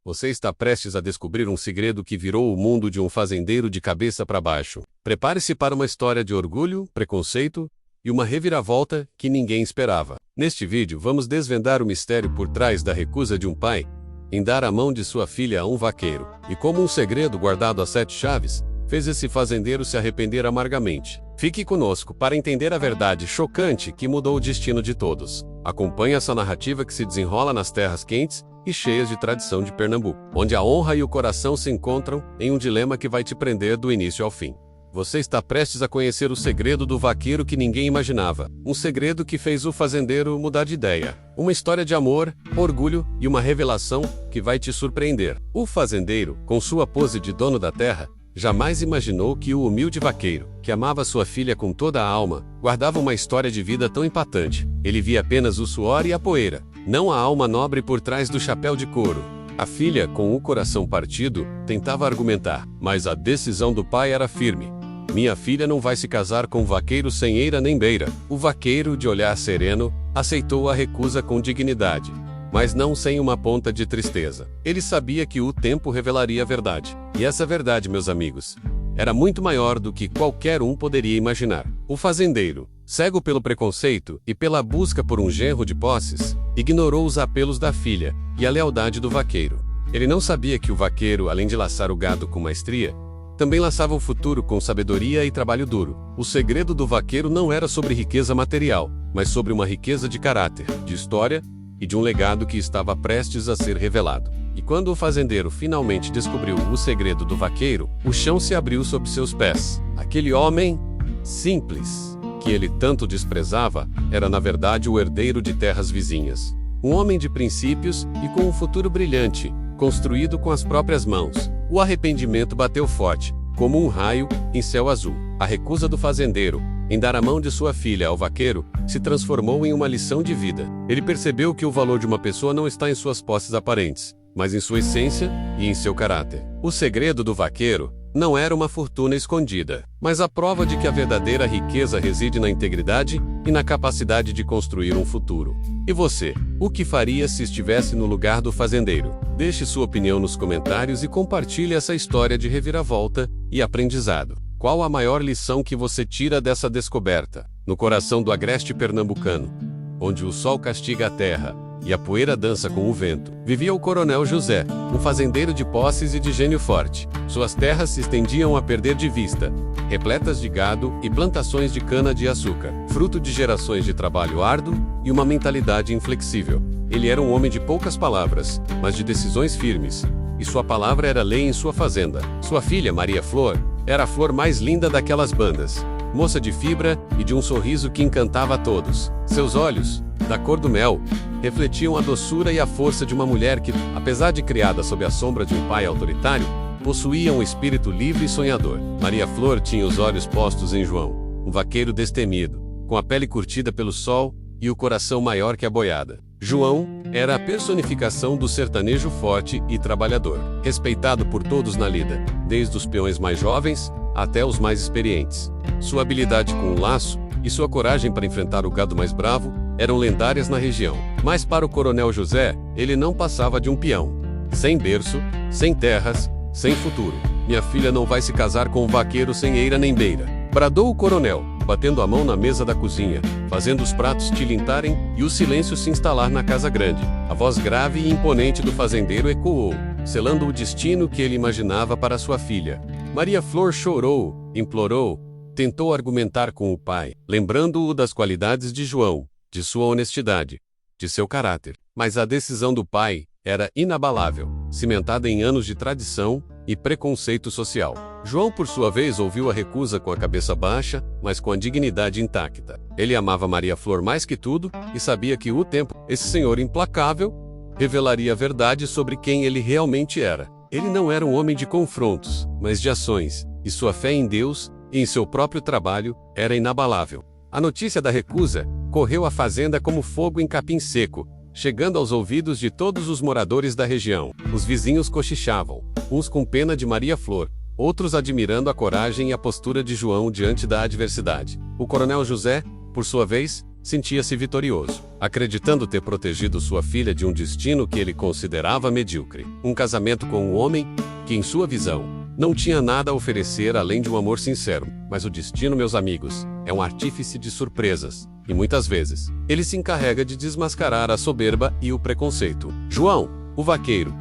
Você está prestes a descobrir um segredo que virou o mundo de um fazendeiro de cabeça para baixo. Prepare-se para uma história de orgulho, preconceito e uma reviravolta que ninguém esperava. Neste vídeo, vamos desvendar o mistério por trás da recusa de um pai em dar a mão de sua filha a um vaqueiro, e como um segredo guardado a 7 chaves fez esse fazendeiro se arrepender amargamente. Fique conosco para entender a verdade chocante que mudou o destino de todos. Acompanhe essa narrativa que se desenrola nas terras quentes e cheias de tradição de Pernambuco, onde a honra e o coração se encontram em um dilema que vai te prender do início ao fim. Você está prestes a conhecer o segredo do vaqueiro que ninguém imaginava. Um segredo que fez o fazendeiro mudar de ideia. Uma história de amor, orgulho e uma revelação que vai te surpreender. O fazendeiro, com sua pose de dono da terra, jamais imaginou que o humilde vaqueiro, que amava sua filha com toda a alma, guardava uma história de vida tão impactante. Ele via apenas o suor e a poeira, não a alma nobre por trás do chapéu de couro. A filha, com o coração partido, tentava argumentar, mas a decisão do pai era firme. Minha filha não vai se casar com um vaqueiro sem eira nem beira. O vaqueiro, de olhar sereno, aceitou a recusa com dignidade, mas não sem uma ponta de tristeza. Ele sabia que o tempo revelaria a verdade. E essa verdade, meus amigos, era muito maior do que qualquer um poderia imaginar. O fazendeiro, cego pelo preconceito e pela busca por um genro de posses, ignorou os apelos da filha e a lealdade do vaqueiro. Ele não sabia que o vaqueiro, além de laçar o gado com maestria, também laçava o futuro com sabedoria e trabalho duro. O segredo do vaqueiro não era sobre riqueza material, mas sobre uma riqueza de caráter, de história e de um legado que estava prestes a ser revelado. E quando o fazendeiro finalmente descobriu o segredo do vaqueiro, o chão se abriu sob seus pés. Aquele homem simples, que ele tanto desprezava, era na verdade o herdeiro de terras vizinhas. Um homem de princípios e com um futuro brilhante, construído com as próprias mãos. O arrependimento bateu forte, como um raio em céu azul. A recusa do fazendeiro em dar a mão de sua filha ao vaqueiro se transformou em uma lição de vida. Ele percebeu que o valor de uma pessoa não está em suas posses aparentes, mas em sua essência e em seu caráter. O segredo do vaqueiro não era uma fortuna escondida, mas a prova de que a verdadeira riqueza reside na integridade e na capacidade de construir um futuro. E você, o que faria se estivesse no lugar do fazendeiro? Deixe sua opinião nos comentários e compartilhe essa história de reviravolta e aprendizado. Qual a maior lição que você tira dessa descoberta? No coração do agreste pernambucano, onde o sol castiga a terra e a poeira dança com o vento, vivia o Coronel José, um fazendeiro de posses e de gênio forte. Suas terras se estendiam a perder de vista, repletas de gado e plantações de cana-de-açúcar, fruto de gerações de trabalho árduo e uma mentalidade inflexível. Ele era um homem de poucas palavras, mas de decisões firmes, e sua palavra era lei em sua fazenda. Sua filha, Maria Flor, era a flor mais linda daquelas bandas, moça de fibra e de um sorriso que encantava a todos. Seus olhos, da cor do mel, refletiam a doçura e a força de uma mulher que, apesar de criada sob a sombra de um pai autoritário, possuía um espírito livre e sonhador. Maria Flor tinha os olhos postos em João, um vaqueiro destemido, com a pele curtida pelo sol e o coração maior que a boiada. João era a personificação do sertanejo forte e trabalhador, respeitado por todos na lida, desde os peões mais jovens até os mais experientes. Sua habilidade com o laço e sua coragem para enfrentar o gado mais bravo eram lendárias na região. Mas para o Coronel José, ele não passava de um peão. Sem berço, sem terras, sem futuro. Minha filha não vai se casar com um vaqueiro sem eira nem beira, bradou o coronel, batendo a mão na mesa da cozinha, fazendo os pratos tilintarem e o silêncio se instalar na casa grande. A voz grave e imponente do fazendeiro ecoou, selando o destino que ele imaginava para sua filha. Maria Flor chorou, implorou, tentou argumentar com o pai, lembrando-o das qualidades de João, de sua honestidade, de seu caráter. Mas a decisão do pai era inabalável, cimentada em anos de tradição e preconceito social. João, por sua vez, ouviu a recusa com a cabeça baixa, mas com a dignidade intacta. Ele amava Maria Flor mais que tudo e sabia que o tempo, esse senhor implacável, revelaria a verdade sobre quem ele realmente era. Ele não era um homem de confrontos, mas de ações, e sua fé em Deus e em seu próprio trabalho era inabalável. A notícia da recusa correu à fazenda como fogo em capim seco, chegando aos ouvidos de todos os moradores da região. Os vizinhos cochichavam, uns com pena de Maria Flor, outros admirando a coragem e a postura de João diante da adversidade. O Coronel José, por sua vez, sentia-se vitorioso, acreditando ter protegido sua filha de um destino que ele considerava medíocre. Um casamento com um homem que, em sua visão, não tinha nada a oferecer além de um amor sincero. Mas o destino, meus amigos, é um artífice de surpresas. E muitas vezes, ele se encarrega de desmascarar a soberba e o preconceito. João, o vaqueiro,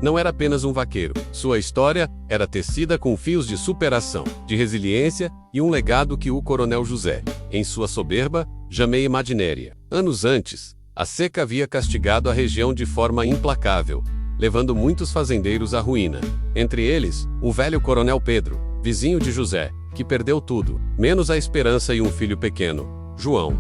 não era apenas um vaqueiro. Sua história era tecida com fios de superação, de resiliência e um legado que o Coronel José, em sua soberba, jamais imagineria. Anos antes, a seca havia castigado a região de forma implacável, levando muitos fazendeiros à ruína. Entre eles, o velho Coronel Pedro, vizinho de José, que perdeu tudo, menos a esperança e um filho pequeno, João.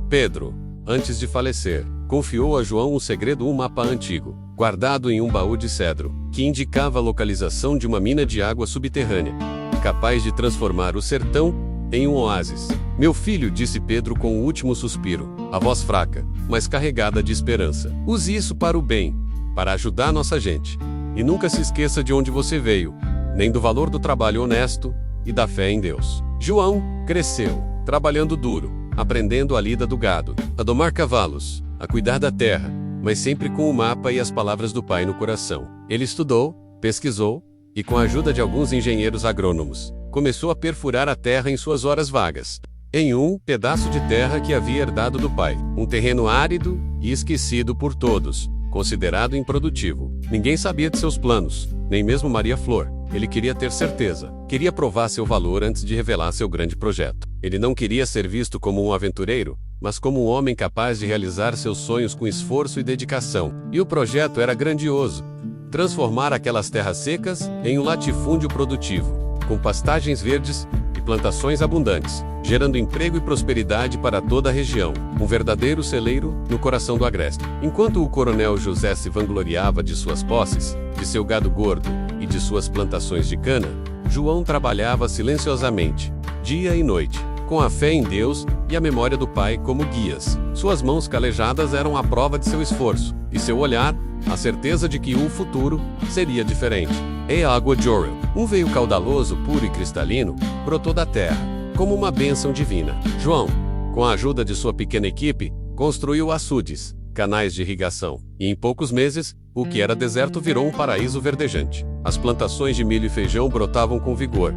Pedro, antes de falecer, confiou a João um segredo, um mapa antigo, guardado em um baú de cedro, que indicava a localização de uma mina de água subterrânea, capaz de transformar o sertão em um oásis. Meu filho, disse Pedro com o último suspiro, a voz fraca, mas carregada de esperança. Use isso para o bem, para ajudar nossa gente. E nunca se esqueça de onde você veio, nem do valor do trabalho honesto e da fé em Deus. João cresceu, trabalhando duro, aprendendo a lida do gado, a domar cavalos, a cuidar da terra, mas sempre com o mapa e as palavras do pai no coração. Ele estudou, pesquisou, e com a ajuda de alguns engenheiros agrônomos, começou a perfurar a terra em suas horas vagas, em um pedaço de terra que havia herdado do pai, um terreno árido e esquecido por todos, considerado improdutivo. Ninguém sabia de seus planos, nem mesmo Maria Flor. Ele queria ter certeza, queria provar seu valor antes de revelar seu grande projeto. Ele não queria ser visto como um aventureiro, mas como um homem capaz de realizar seus sonhos com esforço e dedicação. E o projeto era grandioso: transformar aquelas terras secas em um latifúndio produtivo, com pastagens verdes e plantações abundantes, gerando emprego e prosperidade para toda a região, um verdadeiro celeiro no coração do agreste. Enquanto o Coronel José se vangloriava de suas posses, de seu gado gordo e de suas plantações de cana, João trabalhava silenciosamente, dia e noite, com a fé em Deus e a memória do pai como guias. Suas mãos calejadas eram a prova de seu esforço, e seu olhar, a certeza de que o futuro seria diferente. E a água de Orel, um veio caudaloso, puro e cristalino, brotou da terra, como uma bênção divina. João, com a ajuda de sua pequena equipe, construiu açudes, canais de irrigação, e em poucos meses, o que era deserto virou um paraíso verdejante. As plantações de milho e feijão brotavam com vigor,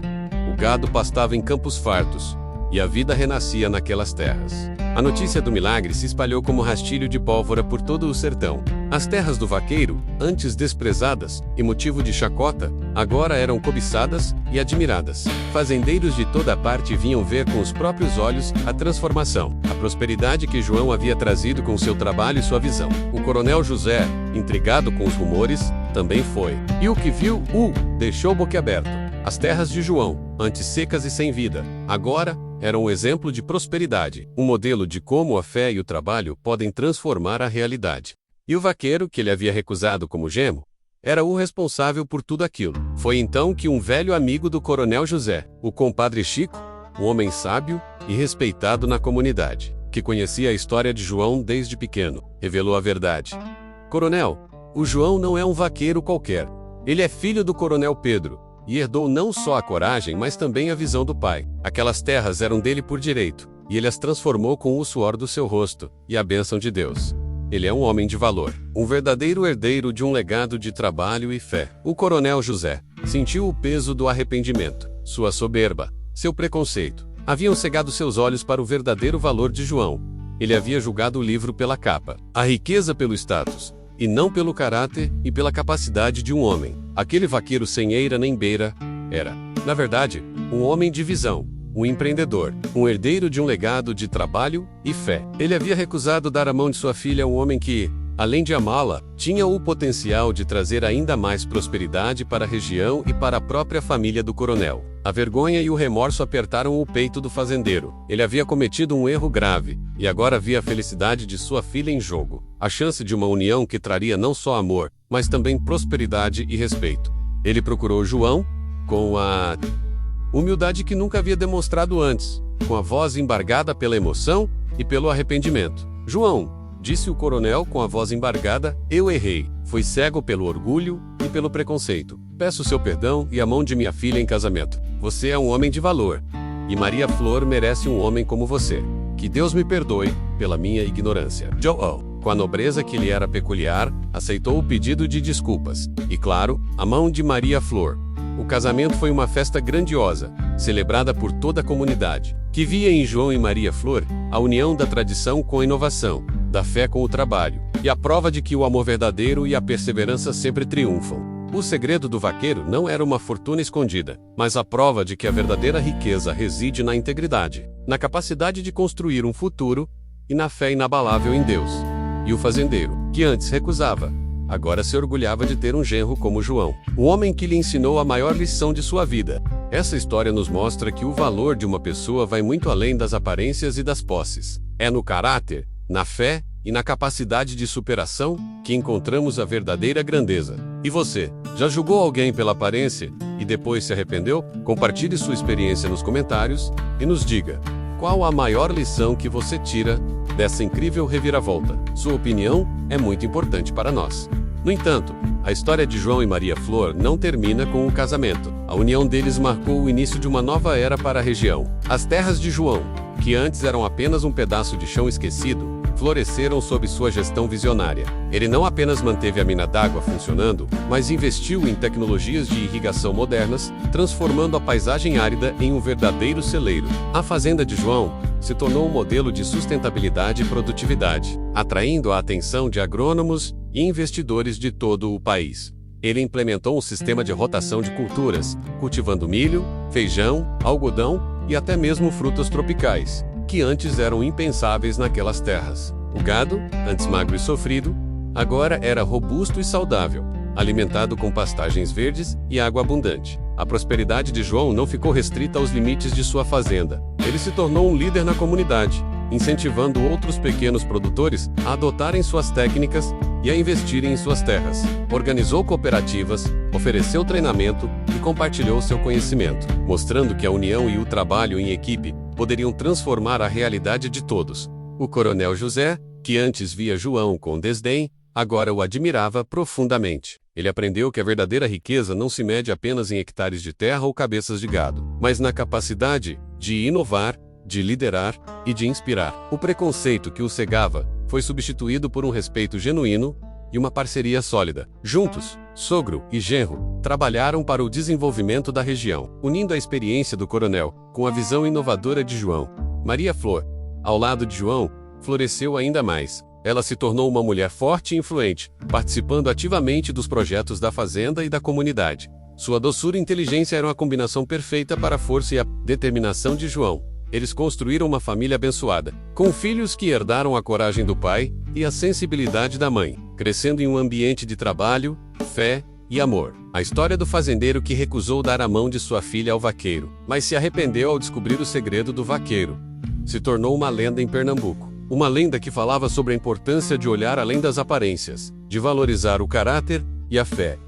o gado pastava em campos fartos, e a vida renascia naquelas terras. A notícia do milagre se espalhou como rastilho de pólvora por todo o sertão. As terras do vaqueiro, antes desprezadas e motivo de chacota, agora eram cobiçadas e admiradas. Fazendeiros de toda parte vinham ver com os próprios olhos a transformação, a prosperidade que João havia trazido com seu trabalho e sua visão. O Coronel José, intrigado com os rumores, também foi. E o que viu, deixou boquiaberto. As terras de João, antes secas e sem vida, agora eram um exemplo de prosperidade, um modelo de como a fé e o trabalho podem transformar a realidade. E o vaqueiro, que ele havia recusado como genro, era o responsável por tudo aquilo. Foi então que um velho amigo do Coronel José, o compadre Chico, um homem sábio e respeitado na comunidade, que conhecia a história de João desde pequeno, revelou a verdade. Coronel, o João não é um vaqueiro qualquer. Ele é filho do Coronel Pedro, e herdou não só a coragem, mas também a visão do pai. Aquelas terras eram dele por direito, e ele as transformou com o suor do seu rosto e a bênção de Deus. Ele é um homem de valor, um verdadeiro herdeiro de um legado de trabalho e fé. O Coronel José sentiu o peso do arrependimento, sua soberba, seu preconceito. Haviam cegado seus olhos para o verdadeiro valor de João. Ele havia julgado o livro pela capa, a riqueza pelo status, e não pelo caráter e pela capacidade de um homem. Aquele vaqueiro sem eira nem beira era, na verdade, um homem de visão, um empreendedor, um herdeiro de um legado de trabalho e fé. Ele havia recusado dar a mão de sua filha a um homem que, além de amá-la, tinha o potencial de trazer ainda mais prosperidade para a região e para a própria família do coronel. A vergonha e o remorso apertaram o peito do fazendeiro. Ele havia cometido um erro grave, e agora via a felicidade de sua filha em jogo. A chance de uma união que traria não só amor, mas também prosperidade e respeito. Ele procurou João, com a humildade que nunca havia demonstrado antes, com a voz embargada pela emoção e pelo arrependimento. João, disse o coronel com a voz embargada, eu errei. Fui cego pelo orgulho e pelo preconceito. Peço seu perdão e a mão de minha filha em casamento. Você é um homem de valor, e Maria Flor merece um homem como você, Que Deus me perdoe pela minha ignorância. João, com a nobreza que lhe era peculiar, aceitou o pedido de desculpas. E claro, a mão de Maria Flor. O casamento foi uma festa grandiosa, celebrada por toda a comunidade, que via em João e Maria Flor a união da tradição com a inovação, da fé com o trabalho, e a prova de que o amor verdadeiro e a perseverança sempre triunfam. O segredo do vaqueiro não era uma fortuna escondida, mas a prova de que a verdadeira riqueza reside na integridade, na capacidade de construir um futuro e na fé inabalável em Deus. E o fazendeiro, que antes recusava, agora se orgulhava de ter um genro como João, o homem que lhe ensinou a maior lição de sua vida. Essa história nos mostra que o valor de uma pessoa vai muito além das aparências e das posses. É no caráter, na fé e na capacidade de superação que encontramos a verdadeira grandeza. E você, já julgou alguém pela aparência e depois se arrependeu? Compartilhe sua experiência nos comentários e nos diga qual a maior lição que você tira dessa incrível reviravolta. Sua opinião é muito importante para nós. No entanto, a história de João e Maria Flor não termina com o casamento. A união deles marcou o início de uma nova era para a região. As terras de João, que antes eram apenas um pedaço de chão esquecido, floresceram sob sua gestão visionária. Ele não apenas manteve a mina d'água funcionando, mas investiu em tecnologias de irrigação modernas, transformando a paisagem árida em um verdadeiro celeiro. A fazenda de João se tornou um modelo de sustentabilidade e produtividade, atraindo a atenção de agrônomos e investidores de todo o país. Ele implementou um sistema de rotação de culturas, cultivando milho, feijão, algodão e até mesmo frutas tropicais, que antes eram impensáveis naquelas terras. O gado, antes magro e sofrido, agora era robusto e saudável, alimentado com pastagens verdes e água abundante. A prosperidade de João não ficou restrita aos limites de sua fazenda. Ele se tornou um líder na comunidade, incentivando outros pequenos produtores a adotarem suas técnicas e a investirem em suas terras. Organizou cooperativas, ofereceu treinamento e compartilhou seu conhecimento, mostrando que a união e o trabalho em equipe poderiam transformar a realidade de todos. O coronel José, que antes via João com desdém, agora o admirava profundamente. Ele aprendeu que a verdadeira riqueza não se mede apenas em hectares de terra ou cabeças de gado, mas na capacidade de inovar, de liderar e de inspirar. O preconceito que o cegava foi substituído por um respeito genuíno e uma parceria sólida. Juntos, sogro e genro trabalharam para o desenvolvimento da região, unindo a experiência do coronel com a visão inovadora de João. Maria Flor, ao lado de João, floresceu ainda mais. Ela se tornou uma mulher forte e influente, participando ativamente dos projetos da fazenda e da comunidade. Sua doçura e inteligência eram a combinação perfeita para a força e a determinação de João. Eles construíram uma família abençoada, com filhos que herdaram a coragem do pai e a sensibilidade da mãe, crescendo em um ambiente de trabalho, fé e amor. A história do fazendeiro que recusou dar a mão de sua filha ao vaqueiro, mas se arrependeu ao descobrir o segredo do vaqueiro, se tornou uma lenda em Pernambuco. Uma lenda que falava sobre a importância de olhar além das aparências, de valorizar o caráter e a fé,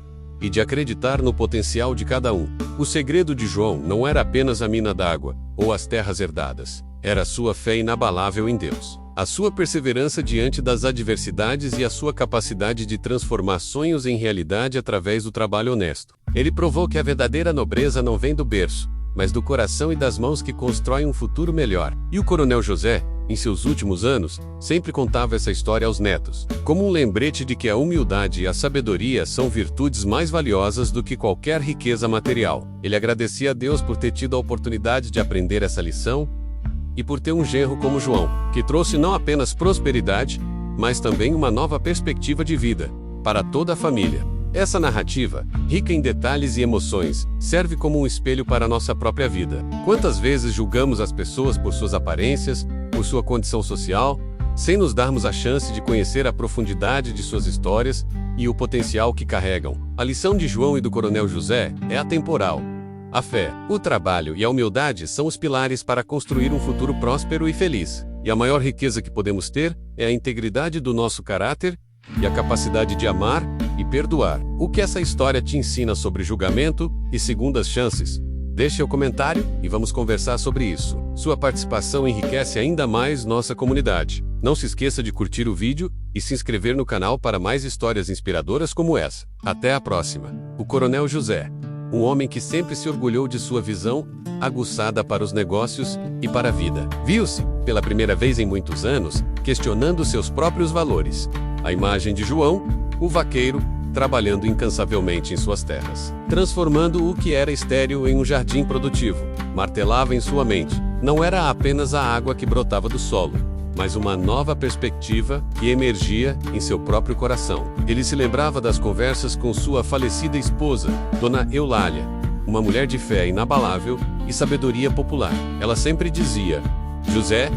e de acreditar no potencial de cada um. O segredo de João não era apenas a mina d'água ou as terras herdadas, era a sua fé inabalável em Deus, a sua perseverança diante das adversidades e a sua capacidade de transformar sonhos em realidade através do trabalho honesto. Ele provou que a verdadeira nobreza não vem do berço, mas do coração e das mãos que constroem um futuro melhor. E o coronel José, em seus últimos anos, sempre contava essa história aos netos, como um lembrete de que a humildade e a sabedoria são virtudes mais valiosas do que qualquer riqueza material. Ele agradecia a Deus por ter tido a oportunidade de aprender essa lição e por ter um genro como João, que trouxe não apenas prosperidade, mas também uma nova perspectiva de vida para toda a família. Essa narrativa, rica em detalhes e emoções, serve como um espelho para a nossa própria vida. Quantas vezes julgamos as pessoas por suas aparências, por sua condição social, sem nos darmos a chance de conhecer a profundidade de suas histórias e o potencial que carregam? A lição de João e do coronel José é atemporal. A fé, o trabalho e a humildade são os pilares para construir um futuro próspero e feliz. E a maior riqueza que podemos ter é a integridade do nosso caráter e a capacidade de amar e perdoar. O que essa história te ensina sobre julgamento e segundas chances? Deixe seu comentário e vamos conversar sobre isso. Sua participação enriquece ainda mais nossa comunidade. Não se esqueça de curtir o vídeo e se inscrever no canal para mais histórias inspiradoras como essa. Até a próxima. O Coronel José, um homem que sempre se orgulhou de sua visão aguçada para os negócios e para a vida. Viu-se? pela primeira vez em muitos anos, questionando seus próprios valores. A imagem de João, o vaqueiro, trabalhando incansavelmente em suas terras, transformando o que era estéril em um jardim produtivo, martelava em sua mente. Não era apenas a água que brotava do solo, mas uma nova perspectiva que emergia em seu próprio coração. Ele se lembrava das conversas com sua falecida esposa, Dona Eulália, uma mulher de fé inabalável e sabedoria popular. Ela sempre dizia: José,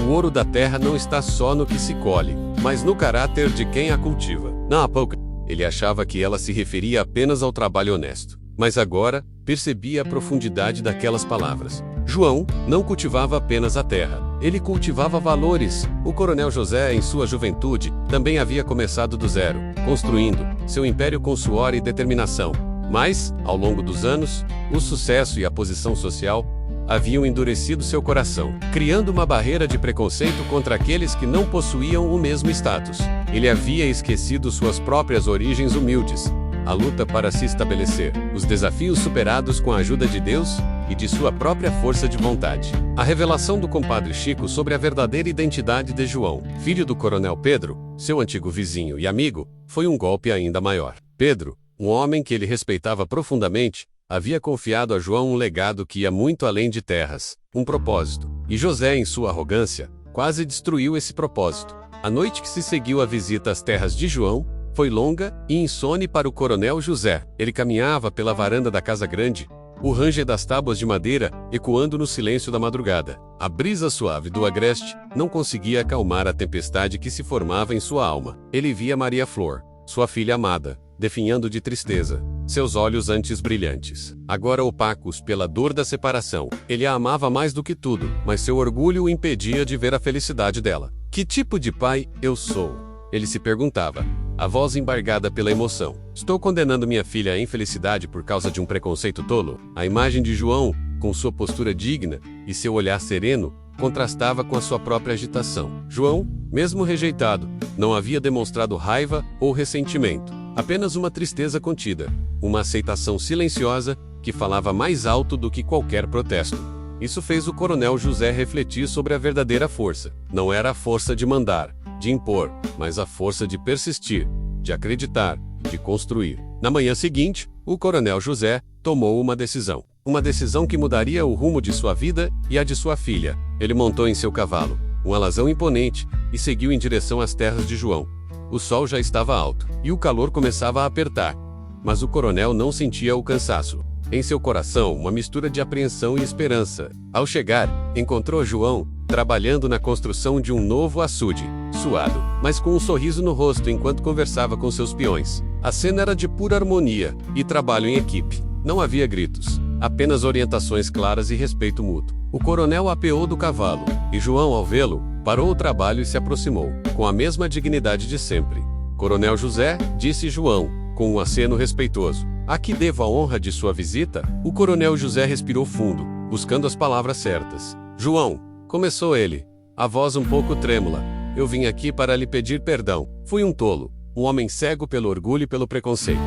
o ouro da terra não está só no que se colhe, mas no caráter de quem a cultiva. Não há pouco, ele achava que ela se referia apenas ao trabalho honesto, mas agora percebia a profundidade daquelas palavras. João não cultivava apenas a terra, ele cultivava valores. O coronel José, em sua juventude, também havia começado do zero, construindo seu império com suor e determinação. Mas, ao longo dos anos, o sucesso e a posição social haviam endurecido seu coração, criando uma barreira de preconceito contra aqueles que não possuíam o mesmo status. Ele havia esquecido suas próprias origens humildes, a luta para se estabelecer, os desafios superados com a ajuda de Deus e de sua própria força de vontade. A revelação do compadre Chico sobre a verdadeira identidade de João, filho do coronel Pedro, seu antigo vizinho e amigo, foi um golpe ainda maior. Pedro, um homem que ele respeitava profundamente, havia confiado a João um legado que ia muito além de terras, um propósito. E José, em sua arrogância, quase destruiu esse propósito. A noite que se seguiu à visita às terras de João foi longa e insone para o coronel José. Ele caminhava pela varanda da casa grande, o ranger das tábuas de madeira ecoando no silêncio da madrugada. A brisa suave do agreste não conseguia acalmar a tempestade que se formava em sua alma. Ele via Maria Flor, sua filha amada, definhando de tristeza, seus olhos antes brilhantes, agora opacos pela dor da separação. Ele a amava mais do que tudo, mas seu orgulho o impedia de ver a felicidade dela. Que tipo de pai eu sou? Ele se perguntava, a voz embargada pela emoção. Estou condenando minha filha à infelicidade por causa de um preconceito tolo? A imagem de João, com sua postura digna e seu olhar sereno, contrastava com a sua própria agitação. João, mesmo rejeitado, não havia demonstrado raiva ou ressentimento, apenas uma tristeza contida, uma aceitação silenciosa que falava mais alto do que qualquer protesto. Isso fez o coronel José refletir sobre a verdadeira força. Não era a força de mandar, de impor, mas a força de persistir, de acreditar, de construir. Na manhã seguinte, o coronel José tomou uma decisão. Uma decisão que mudaria o rumo de sua vida e a de sua filha. Ele montou em seu cavalo, um alazão imponente, e seguiu em direção às terras de João. O sol já estava alto, e o calor começava a apertar. Mas o coronel não sentia o cansaço. Em seu coração, uma mistura de apreensão e esperança. Ao chegar, encontrou João trabalhando na construção de um novo açude, suado, mas com um sorriso no rosto enquanto conversava com seus peões. A cena era de pura harmonia e trabalho em equipe. Não havia gritos, apenas orientações claras e respeito mútuo. O coronel apeou do cavalo, e João, ao vê-lo, parou o trabalho e se aproximou, com a mesma dignidade de sempre. Coronel José, disse João, com um aceno respeitoso. A que devo a honra de sua visita? O coronel José respirou fundo, buscando as palavras certas. João, começou ele, a voz um pouco trêmula, eu vim aqui para lhe pedir perdão. Fui um tolo, um homem cego pelo orgulho e pelo preconceito.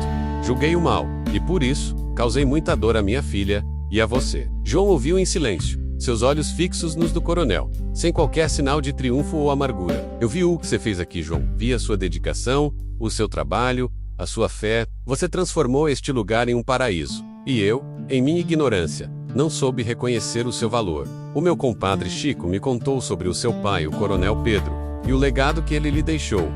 Julguei o mal, e por isso, causei muita dor à minha filha e a você. João ouviu em silêncio, seus olhos fixos nos do coronel, sem qualquer sinal de triunfo ou amargura. Eu vi o que você fez aqui, João. Vi a sua dedicação, o seu trabalho, a sua fé. Você transformou este lugar em um paraíso. E eu, em minha ignorância, não soube reconhecer o seu valor. O meu compadre Chico me contou sobre o seu pai, o coronel Pedro, e o legado que ele lhe deixou.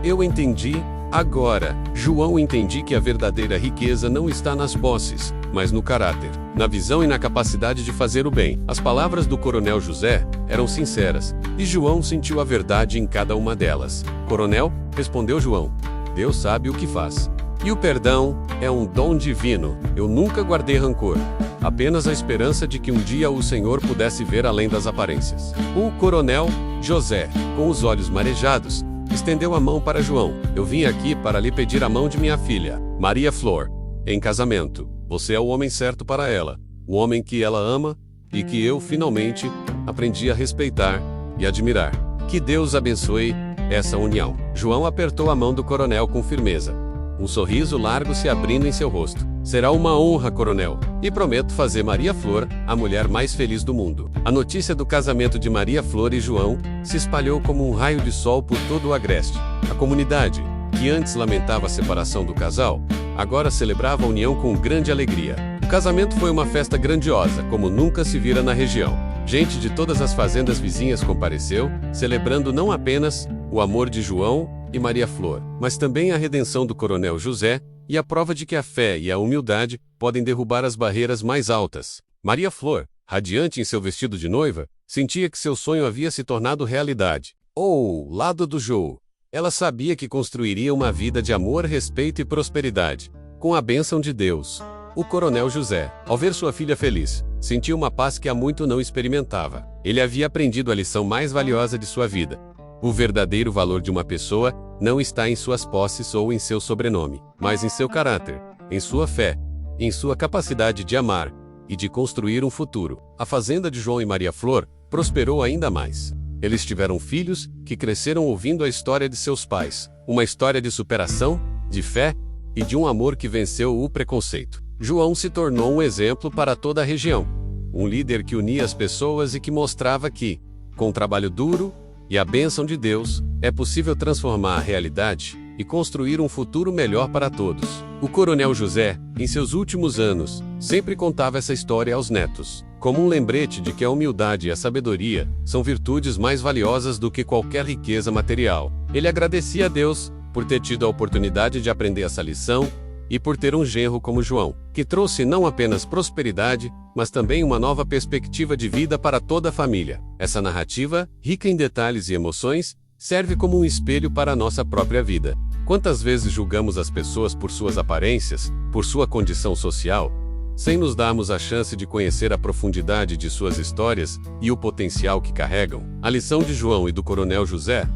Eu entendi, agora, João, entendi que a verdadeira riqueza não está nas posses, mas no caráter, na visão e na capacidade de fazer o bem. As palavras do coronel José eram sinceras, e João sentiu a verdade em cada uma delas. Coronel, respondeu João, Deus sabe o que faz. E o perdão é um dom divino. Eu nunca guardei rancor, apenas a esperança de que um dia o Senhor pudesse ver além das aparências. O coronel José, com os olhos marejados, estendeu a mão para João. Eu vim aqui para lhe pedir a mão de minha filha, Maria Flor, em casamento. Você é o homem certo para ela, o homem que ela ama e que eu, finalmente, aprendi a respeitar e admirar. Que Deus abençoe essa união. João apertou a mão do coronel com firmeza. um sorriso largo se abrindo em seu rosto. Será uma honra, coronel, e prometo fazer Maria Flor a mulher mais feliz do mundo. A notícia do casamento de Maria Flor e João se espalhou como um raio de sol por todo o agreste. A comunidade, que antes lamentava a separação do casal, agora celebrava a união com grande alegria. O casamento foi uma festa grandiosa, como nunca se vira na região. Gente de todas as fazendas vizinhas compareceu, celebrando não apenas o amor de João e Maria Flor, mas também a redenção do coronel José e a prova de que a fé e a humildade podem derrubar as barreiras mais altas. Maria Flor, radiante em seu vestido de noiva, sentia que seu sonho havia se tornado realidade. Lado do João, ela sabia que construiria uma vida de amor, respeito e prosperidade, com a bênção de Deus. O coronel José, ao ver sua filha feliz, sentiu uma paz que há muito não experimentava. Ele havia aprendido a lição mais valiosa de sua vida. O verdadeiro valor de uma pessoa não está em suas posses ou em seu sobrenome, mas em seu caráter, em sua fé, em sua capacidade de amar e de construir um futuro. A fazenda de João e Maria Flor prosperou ainda mais. Eles tiveram filhos que cresceram ouvindo a história de seus pais, uma história de superação, de fé e de um amor que venceu o preconceito. João se tornou um exemplo para toda a região, um líder que unia as pessoas e que mostrava que, com trabalho duro e a bênção de Deus, é possível transformar a realidade e construir um futuro melhor para todos. O coronel José, em seus últimos anos, sempre contava essa história aos netos, como um lembrete de que a humildade e a sabedoria são virtudes mais valiosas do que qualquer riqueza material. Ele agradecia a Deus por ter tido a oportunidade de aprender essa lição e por ter um genro como João, que trouxe não apenas prosperidade, mas também uma nova perspectiva de vida para toda a família. Essa narrativa, rica em detalhes e emoções, serve como um espelho para a nossa própria vida. Quantas vezes julgamos as pessoas por suas aparências, por sua condição social, sem nos darmos a chance de conhecer a profundidade de suas histórias e o potencial que carregam? A lição de João e do coronel José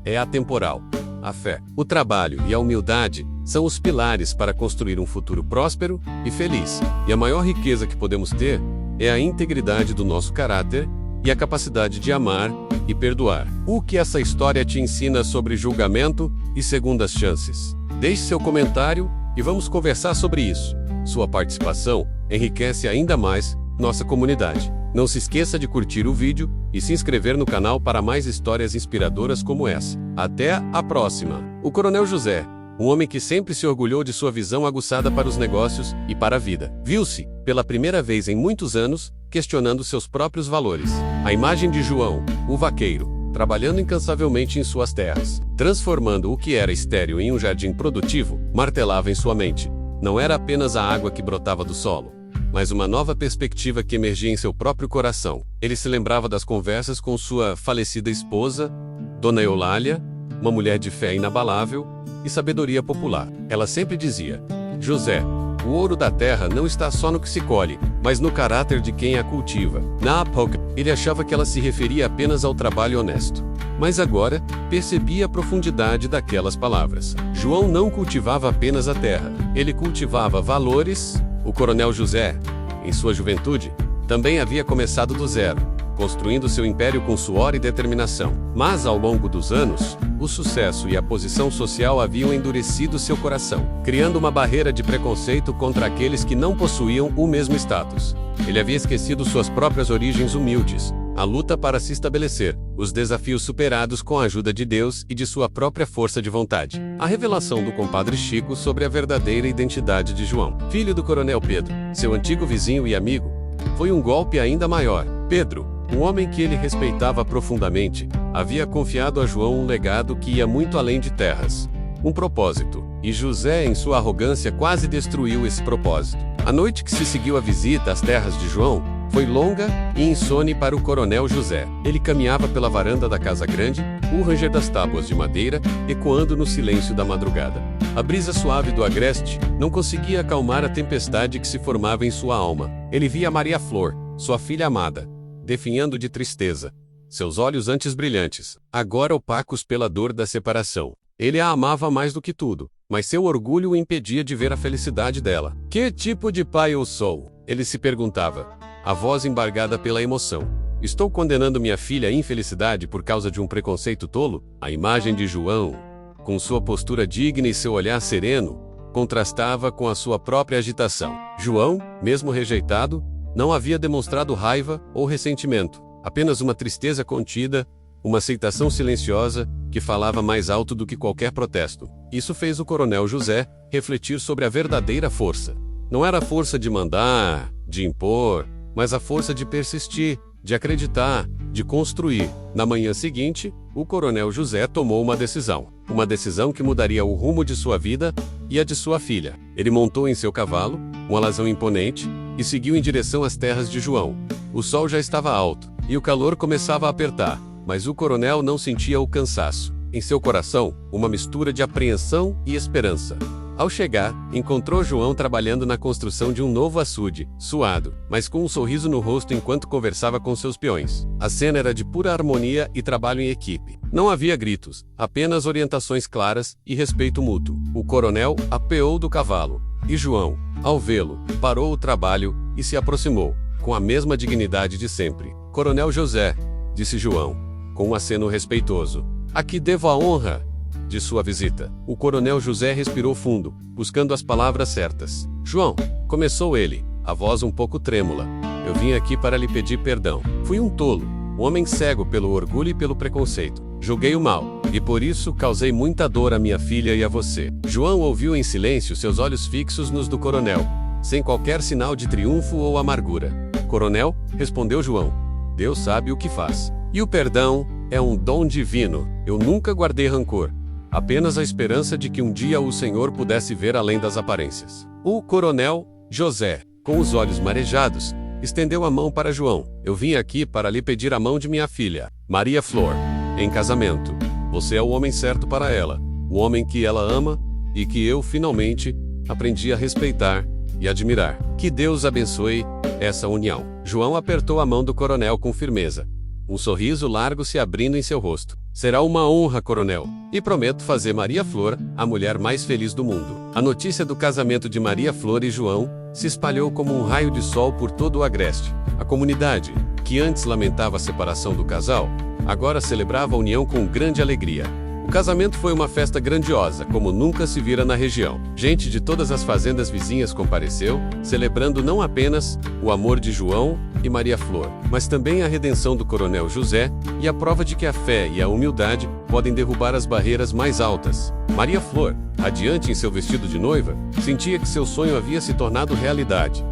é atemporal. A fé, o trabalho e a humildade são os pilares para construir um futuro próspero e feliz. E a maior riqueza que podemos ter é a integridade do nosso caráter e a capacidade de amar e perdoar. O que essa história te ensina sobre julgamento e segundas chances? Deixe seu comentário e vamos conversar sobre isso. Sua participação enriquece ainda mais nossa comunidade. Não se esqueça de curtir o vídeo e se inscrever no canal para mais histórias inspiradoras como essa. Até a próxima! O coronel José, um homem que sempre se orgulhou de sua visão aguçada para os negócios e para a vida, viu-se, pela primeira vez em muitos anos, questionando seus próprios valores. A imagem de João, o vaqueiro, trabalhando incansavelmente em suas terras, transformando o que era estéril em um jardim produtivo, martelava em sua mente. Não era apenas a água que brotava do solo, mas uma nova perspectiva que emergia em seu próprio coração. Ele se lembrava das conversas com sua falecida esposa, Dona Eulália, uma mulher de fé inabalável e sabedoria popular. Ela sempre dizia: José, o ouro da terra não está só no que se colhe, mas no caráter de quem a cultiva. Na época, ele achava que ela se referia apenas ao trabalho honesto. Mas agora, percebia a profundidade daquelas palavras. João não cultivava apenas a terra, ele cultivava valores. O coronel José, em sua juventude, também havia começado do zero, construindo seu império com suor e determinação. Mas ao longo dos anos, o sucesso e a posição social haviam endurecido seu coração, criando uma barreira de preconceito contra aqueles que não possuíam o mesmo status. Ele havia esquecido suas próprias origens humildes, a luta para se estabelecer, os desafios superados com a ajuda de Deus e de sua própria força de vontade. A revelação do compadre Chico sobre a verdadeira identidade de João, filho do coronel Pedro, seu antigo vizinho e amigo, foi um golpe ainda maior. Pedro, um homem que ele respeitava profundamente, havia confiado a João um legado que ia muito além de terras, um propósito, e José, em sua arrogância, quase destruiu esse propósito. A noite que se seguiu à visita às terras de João foi longa e insone para o coronel José. Ele caminhava pela varanda da casa grande, o ranger das tábuas de madeira ecoando no silêncio da madrugada. A brisa suave do agreste não conseguia acalmar a tempestade que se formava em sua alma. Ele via Maria Flor, sua filha amada, definhando de tristeza, seus olhos antes brilhantes, agora opacos pela dor da separação. Ele a amava mais do que tudo, mas seu orgulho o impedia de ver a felicidade dela. Que tipo de pai eu sou? Ele se perguntava, a voz embargada pela emoção. Estou condenando minha filha à infelicidade por causa de um preconceito tolo? A imagem de João, com sua postura digna e seu olhar sereno, contrastava com a sua própria agitação. João, mesmo rejeitado, não havia demonstrado raiva ou ressentimento, apenas uma tristeza contida, uma aceitação silenciosa que falava mais alto do que qualquer protesto. Isso fez o coronel José refletir sobre a verdadeira força. Não era a força de mandar, de impor, mas a força de persistir, de acreditar, de construir. Na manhã seguinte, o coronel José tomou uma decisão que mudaria o rumo de sua vida e a de sua filha. Ele montou em seu cavalo, um alazão imponente, e seguiu em direção às terras de João. O sol já estava alto, e o calor começava a apertar, mas o coronel não sentia o cansaço. Em seu coração, uma mistura de apreensão e esperança. Ao chegar, encontrou João trabalhando na construção de um novo açude, suado, mas com um sorriso no rosto enquanto conversava com seus peões. A cena era de pura harmonia e trabalho em equipe. Não havia gritos, apenas orientações claras e respeito mútuo. O coronel apeou do cavalo, e João, ao vê-lo, parou o trabalho e se aproximou, com a mesma dignidade de sempre. "Coronel José", disse João, com um aceno respeitoso. "Aqui devo a honra de sua visita." O coronel José respirou fundo, buscando as palavras certas. "João", começou ele, a voz um pouco trêmula, "eu vim aqui para lhe pedir perdão. Fui um tolo, um homem cego pelo orgulho e pelo preconceito. Julguei o mal, e por isso causei muita dor à minha filha e a você." João ouviu em silêncio, seus olhos fixos nos do coronel, sem qualquer sinal de triunfo ou amargura. "Coronel", respondeu João, "Deus sabe o que faz. E o perdão é um dom divino. Eu nunca guardei rancor. Apenas a esperança de que um dia o Senhor pudesse ver além das aparências." O coronel José, com os olhos marejados, estendeu a mão para João. "Eu vim aqui para lhe pedir a mão de minha filha, Maria Flor, em casamento. Você é o homem certo para ela, o homem que ela ama e que eu, finalmente, aprendi a respeitar e admirar. Que Deus abençoe essa união." João apertou a mão do coronel com firmeza, um sorriso largo se abrindo em seu rosto. "Será uma honra, coronel, e prometo fazer Maria Flor a mulher mais feliz do mundo." A notícia do casamento de Maria Flor e João se espalhou como um raio de sol por todo o agreste. A comunidade, que antes lamentava a separação do casal, agora celebrava a união com grande alegria. O casamento foi uma festa grandiosa, como nunca se vira na região. Gente de todas as fazendas vizinhas compareceu, celebrando não apenas o amor de João e Maria Flor, mas também a redenção do coronel José e a prova de que a fé e a humildade podem derrubar as barreiras mais altas. Maria Flor, radiante em seu vestido de noiva, sentia que seu sonho havia se tornado realidade.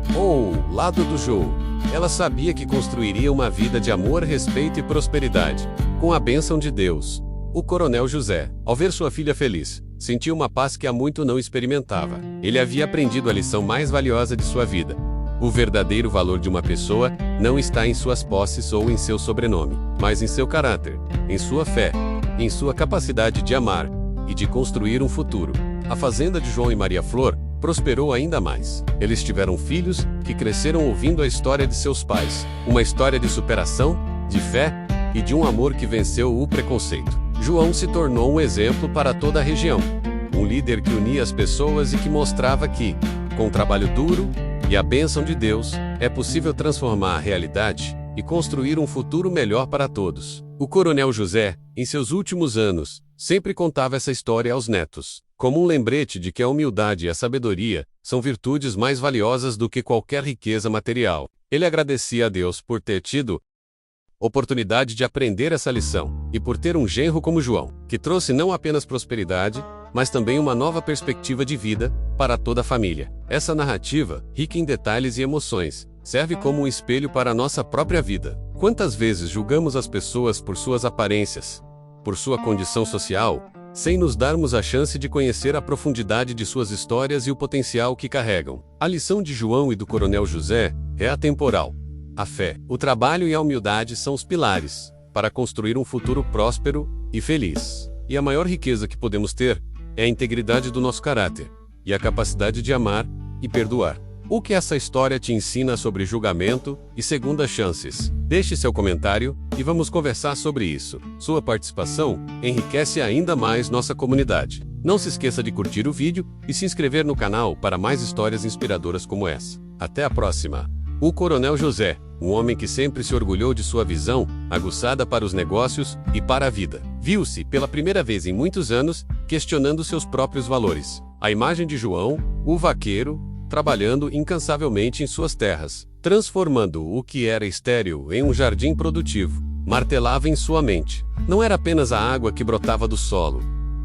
Lado do jogo. Ela sabia que construiria uma vida de amor, respeito e prosperidade, com a bênção de Deus. O coronel José, ao ver sua filha feliz, sentiu uma paz que há muito não experimentava. Ele havia aprendido a lição mais valiosa de sua vida. O verdadeiro valor de uma pessoa não está em suas posses ou em seu sobrenome, mas em seu caráter, em sua fé, em sua capacidade de amar e de construir um futuro. A fazenda de João e Maria Flor prosperou ainda mais. Eles tiveram filhos que cresceram ouvindo a história de seus pais, uma história de superação, de fé e de um amor que venceu o preconceito. João se tornou um exemplo para toda a região, um líder que unia as pessoas e que mostrava que, com trabalho duro e a bênção de Deus, é possível transformar a realidade e construir um futuro melhor para todos. O coronel José, em seus últimos anos, sempre contava essa história aos netos, como um lembrete de que a humildade e a sabedoria são virtudes mais valiosas do que qualquer riqueza material. Ele agradecia a Deus por ter tido oportunidade de aprender essa lição, e por ter um genro como João, que trouxe não apenas prosperidade, mas também uma nova perspectiva de vida para toda a família. Essa narrativa, rica em detalhes e emoções, serve como um espelho para a nossa própria vida. Quantas vezes julgamos as pessoas por suas aparências, por sua condição social, sem nos darmos a chance de conhecer a profundidade de suas histórias e o potencial que carregam? A lição de João e do coronel José é atemporal. A fé, o trabalho e a humildade são os pilares para construir um futuro próspero e feliz. E a maior riqueza que podemos ter é a integridade do nosso caráter e a capacidade de amar e perdoar. O que essa história te ensina sobre julgamento e segundas chances? Deixe seu comentário e vamos conversar sobre isso. Sua participação enriquece ainda mais nossa comunidade. Não se esqueça de curtir o vídeo e se inscrever no canal para mais histórias inspiradoras como essa. Até a próxima! O coronel José, um homem que sempre se orgulhou de sua visão aguçada para os negócios e para a vida. Viu-se, pela primeira vez em muitos anos, questionando seus próprios valores. A imagem de João, o vaqueiro, trabalhando incansavelmente em suas terras, transformando o que era estéril em um jardim produtivo, martelava em sua mente. Não era apenas a água que brotava do solo,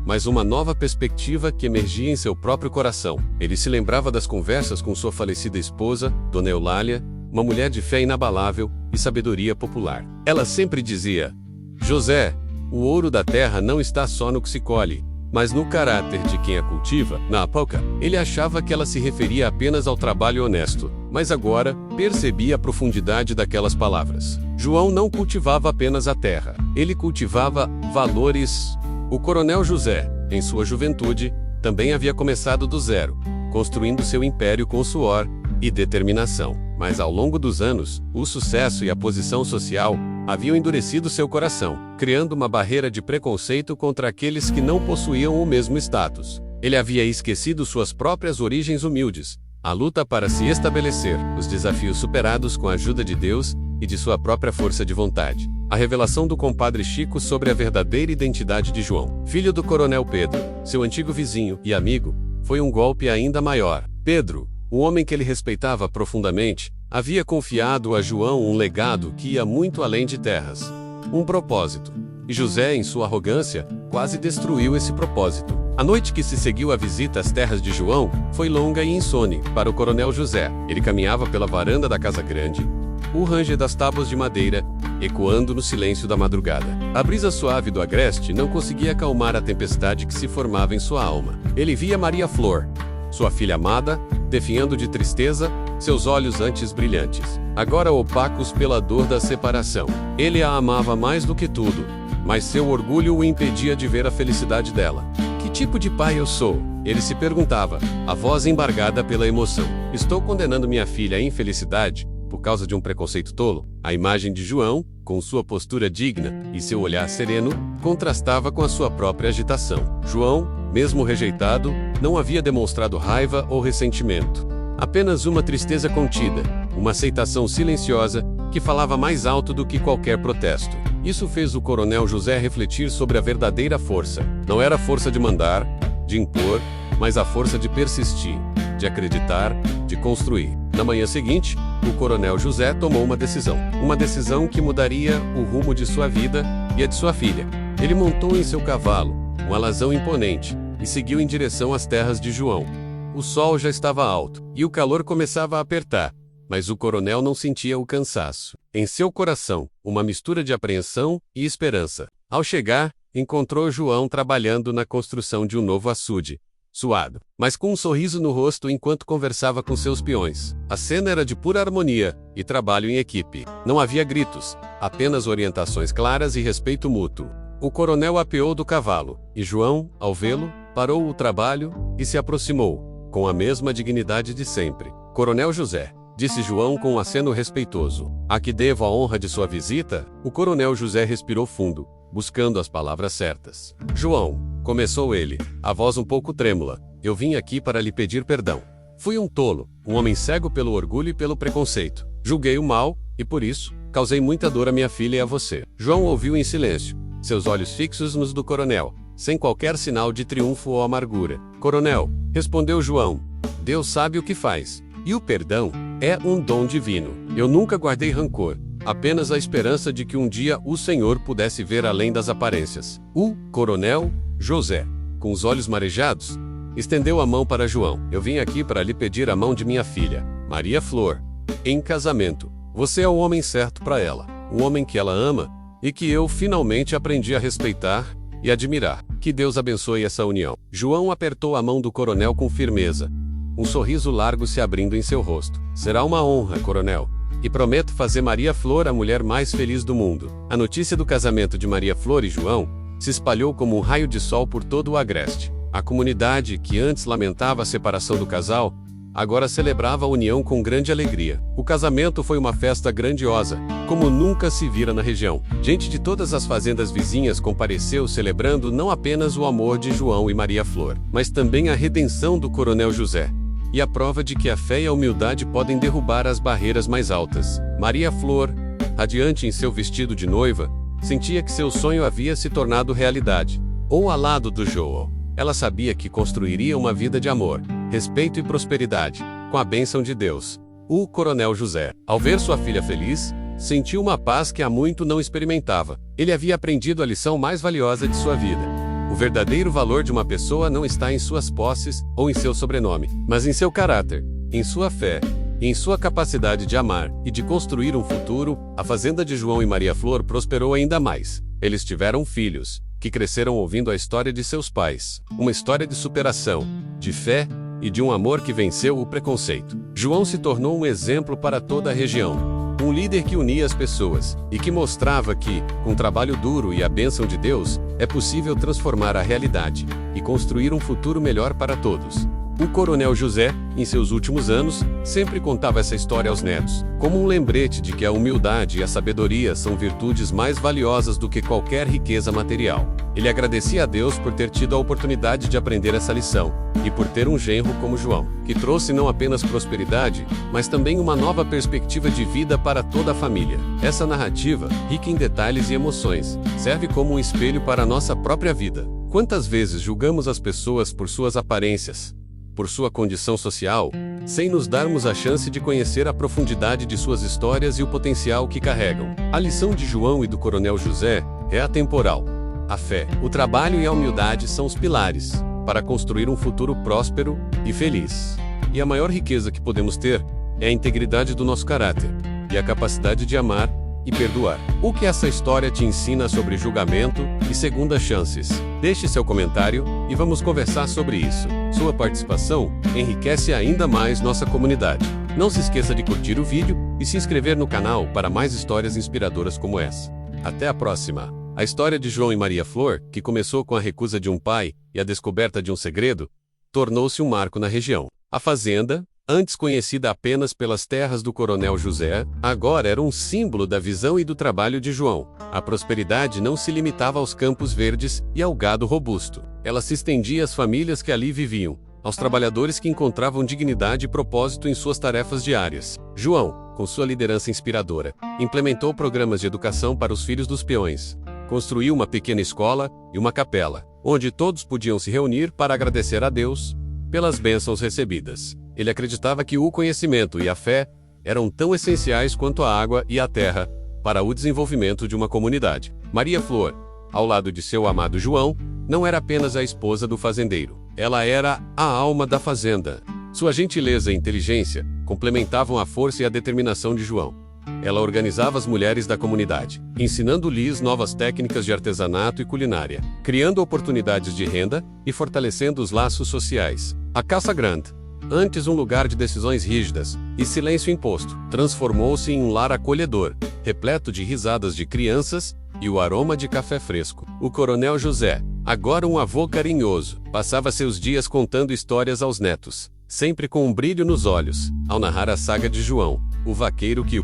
mas uma nova perspectiva que emergia em seu próprio coração. Ele se lembrava das conversas com sua falecida esposa, Dona Eulália, uma mulher de fé inabalável e sabedoria popular. Ela sempre dizia: José, o ouro da terra não está só no que se colhe, mas no caráter de quem a cultiva. Na época, ele achava que ela se referia apenas ao trabalho honesto, mas agora percebia a profundidade daquelas palavras. João não cultivava apenas a terra, ele cultivava valores. O coronel José, em sua juventude, também havia começado do zero, construindo seu império com suor e determinação. Mas ao longo dos anos, o sucesso e a posição social haviam endurecido seu coração, criando uma barreira de preconceito contra aqueles que não possuíam o mesmo status. Ele havia esquecido suas próprias origens humildes, a luta para se estabelecer, os desafios superados com a ajuda de Deus e de sua própria força de vontade. A revelação do compadre Chico sobre a verdadeira identidade de João, filho do coronel Pedro, seu antigo vizinho e amigo, foi um golpe ainda maior. Pedro, o homem que ele respeitava profundamente, havia confiado a João um legado que ia muito além de terras, um propósito. E José, em sua arrogância, quase destruiu esse propósito. A noite que se seguiu à visita às terras de João foi longa e insone para o coronel José. Ele caminhava pela varanda da casa grande, o ranger das tábuas de madeira ecoando no silêncio da madrugada. A brisa suave do agreste não conseguia acalmar a tempestade que se formava em sua alma. Ele via Maria Flor, sua filha amada, definhando de tristeza, seus olhos antes brilhantes, agora opacos pela dor da separação. Ele a amava mais do que tudo, mas seu orgulho o impedia de ver a felicidade dela. Que tipo de pai eu sou? Ele se perguntava, a voz embargada pela emoção. Estou condenando minha filha à infelicidade por causa de um preconceito tolo? A imagem de João, com sua postura digna e seu olhar sereno, contrastava com a sua própria agitação. João, mesmo rejeitado, não havia demonstrado raiva ou ressentimento. Apenas uma tristeza contida, uma aceitação silenciosa que falava mais alto do que qualquer protesto. Isso fez o coronel José refletir sobre a verdadeira força. Não era a força de mandar, de impor, mas a força de persistir, de acreditar, de construir. Na manhã seguinte, o coronel José tomou uma decisão que mudaria o rumo de sua vida e a de sua filha. Ele montou em seu cavalo, um alazão imponente, e seguiu em direção às terras de João. O sol já estava alto, e o calor começava a apertar, mas o coronel não sentia o cansaço. Em seu coração, uma mistura de apreensão e esperança. Ao chegar, encontrou João trabalhando na construção de um novo açude, suado, mas com um sorriso no rosto enquanto conversava com seus peões. A cena era de pura harmonia e trabalho em equipe. Não havia gritos, apenas orientações claras e respeito mútuo. O coronel apeou do cavalo, e João, ao vê-lo, parou o trabalho e se aproximou, com a mesma dignidade de sempre. Coronel José, disse João com um aceno respeitoso. A que devo a honra de sua visita? O coronel José respirou fundo, buscando as palavras certas. João, começou ele, a voz um pouco trêmula, eu vim aqui para lhe pedir perdão. Fui um tolo, um homem cego pelo orgulho e pelo preconceito. Julguei o mal, e por isso, causei muita dor a minha filha e a você. João ouviu em silêncio, seus olhos fixos nos do coronel, sem qualquer sinal de triunfo ou amargura. Coronel, respondeu João, Deus sabe o que faz, e o perdão é um dom divino. Eu nunca guardei rancor, apenas a esperança de que um dia o Senhor pudesse ver além das aparências. O coronel José, com os olhos marejados, estendeu a mão para João. Eu vim aqui para lhe pedir a mão de minha filha, Maria Flor, em casamento. Você é o homem certo para ela, o homem que ela ama e que eu finalmente aprendi a respeitar e admirar. Que Deus abençoe essa união. João apertou a mão do coronel com firmeza, um sorriso largo se abrindo em seu rosto. Será uma honra, coronel, e prometo fazer Maria Flor a mulher mais feliz do mundo. A notícia do casamento de Maria Flor e João se espalhou como um raio de sol por todo o agreste. A comunidade, que antes lamentava a separação do casal, agora celebrava a união com grande alegria. O casamento foi uma festa grandiosa, como nunca se vira na região. Gente de todas as fazendas vizinhas compareceu celebrando não apenas o amor de João e Maria Flor, mas também a redenção do coronel José, e a prova de que a fé e a humildade podem derrubar as barreiras mais altas. Maria Flor, radiante em seu vestido de noiva, sentia que seu sonho havia se tornado realidade. Ou ao lado do Joel, ela sabia que construiria uma vida de amor, respeito e prosperidade, com a bênção de Deus. O coronel José, ao ver sua filha feliz, sentiu uma paz que há muito não experimentava. Ele havia aprendido a lição mais valiosa de sua vida. O verdadeiro valor de uma pessoa não está em suas posses ou em seu sobrenome, mas em seu caráter, em sua fé e em sua capacidade de amar e de construir um futuro. A fazenda de João e Maria Flor prosperou ainda mais. Eles tiveram filhos, que cresceram ouvindo a história de seus pais. Uma história de superação, de fé e de um amor que venceu o preconceito. João se tornou um exemplo para toda a região. Um líder que unia as pessoas e que mostrava que, com trabalho duro e a bênção de Deus, é possível transformar a realidade e construir um futuro melhor para todos. O coronel José, em seus últimos anos, sempre contava essa história aos netos, como um lembrete de que a humildade e a sabedoria são virtudes mais valiosas do que qualquer riqueza material. Ele agradecia a Deus por ter tido a oportunidade de aprender essa lição, e por ter um genro como João, que trouxe não apenas prosperidade, mas também uma nova perspectiva de vida para toda a família. Essa narrativa, rica em detalhes e emoções, serve como um espelho para a nossa própria vida. Quantas vezes julgamos as pessoas por suas aparências, por sua condição social, sem nos darmos a chance de conhecer a profundidade de suas histórias e o potencial que carregam? A lição de João e do coronel José é atemporal. A fé, o trabalho e a humildade são os pilares para construir um futuro próspero e feliz. E a maior riqueza que podemos ter é a integridade do nosso caráter e a capacidade de amar e perdoar. O que essa história te ensina sobre julgamento e segundas chances? Deixe seu comentário e vamos conversar sobre isso. Sua participação enriquece ainda mais nossa comunidade. Não se esqueça de curtir o vídeo e se inscrever no canal para mais histórias inspiradoras como essa. Até a próxima! A história de João e Maria Flor, que começou com a recusa de um pai e a descoberta de um segredo, tornou-se um marco na região. A fazenda, antes conhecida apenas pelas terras do coronel José, agora era um símbolo da visão e do trabalho de João. A prosperidade não se limitava aos campos verdes e ao gado robusto. Ela se estendia às famílias que ali viviam, aos trabalhadores que encontravam dignidade e propósito em suas tarefas diárias. João, com sua liderança inspiradora, implementou programas de educação para os filhos dos peões. Construiu uma pequena escola e uma capela, onde todos podiam se reunir para agradecer a Deus pelas bênçãos recebidas. Ele acreditava que o conhecimento e a fé eram tão essenciais quanto a água e a terra para o desenvolvimento de uma comunidade. Maria Flor, ao lado de seu amado João, não era apenas a esposa do fazendeiro. Ela era a alma da fazenda. Sua gentileza e inteligência complementavam a força e a determinação de João. Ela organizava as mulheres da comunidade, ensinando-lhes novas técnicas de artesanato e culinária, criando oportunidades de renda e fortalecendo os laços sociais. A Casa Grande, antes um lugar de decisões rígidas e silêncio imposto, transformou-se em um lar acolhedor, repleto de risadas de crianças e o aroma de café fresco. O coronel José, agora um avô carinhoso, passava seus dias contando histórias aos netos, sempre com um brilho nos olhos, ao narrar a saga de João, o vaqueiro que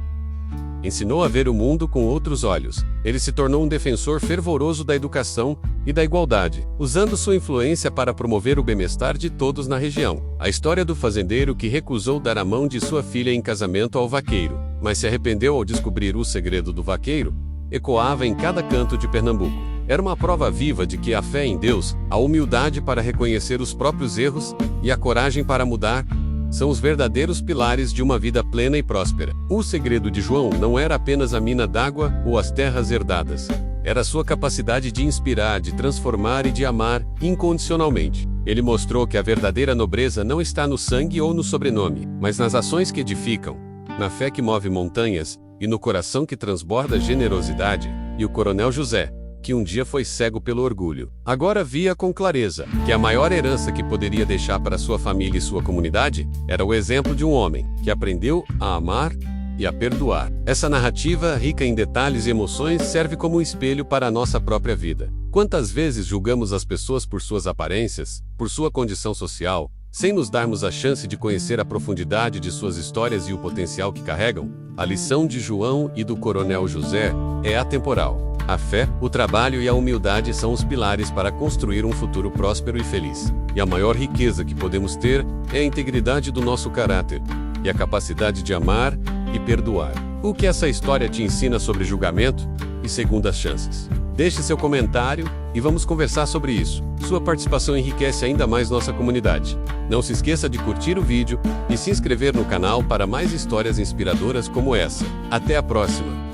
ensinou a ver o mundo com outros olhos. Ele se tornou um defensor fervoroso da educação e da igualdade, usando sua influência para promover o bem-estar de todos na região. A história do fazendeiro que recusou dar a mão de sua filha em casamento ao vaqueiro, mas se arrependeu ao descobrir o segredo do vaqueiro, ecoava em cada canto de Pernambuco. Era uma prova viva de que a fé em Deus, a humildade para reconhecer os próprios erros e a coragem para mudar são os verdadeiros pilares de uma vida plena e próspera. O segredo de João não era apenas a mina d'água ou as terras herdadas. Era sua capacidade de inspirar, de transformar e de amar incondicionalmente. Ele mostrou que a verdadeira nobreza não está no sangue ou no sobrenome, mas nas ações que edificam, na fé que move montanhas e no coração que transborda generosidade. E o coronel José, que um dia foi cego pelo orgulho, agora via com clareza que a maior herança que poderia deixar para sua família e sua comunidade era o exemplo de um homem que aprendeu a amar e a perdoar. Essa narrativa, rica em detalhes e emoções, serve como um espelho para a nossa própria vida. Quantas vezes julgamos as pessoas por suas aparências, por sua condição social, sem nos darmos a chance de conhecer a profundidade de suas histórias e o potencial que carregam? A lição de João e do coronel José é atemporal. A fé, o trabalho e a humildade são os pilares para construir um futuro próspero e feliz. E a maior riqueza que podemos ter é a integridade do nosso caráter e a capacidade de amar e perdoar. O que essa história te ensina sobre julgamento e segundas chances? Deixe seu comentário e vamos conversar sobre isso. Sua participação enriquece ainda mais nossa comunidade. Não se esqueça de curtir o vídeo e se inscrever no canal para mais histórias inspiradoras como essa. Até a próxima!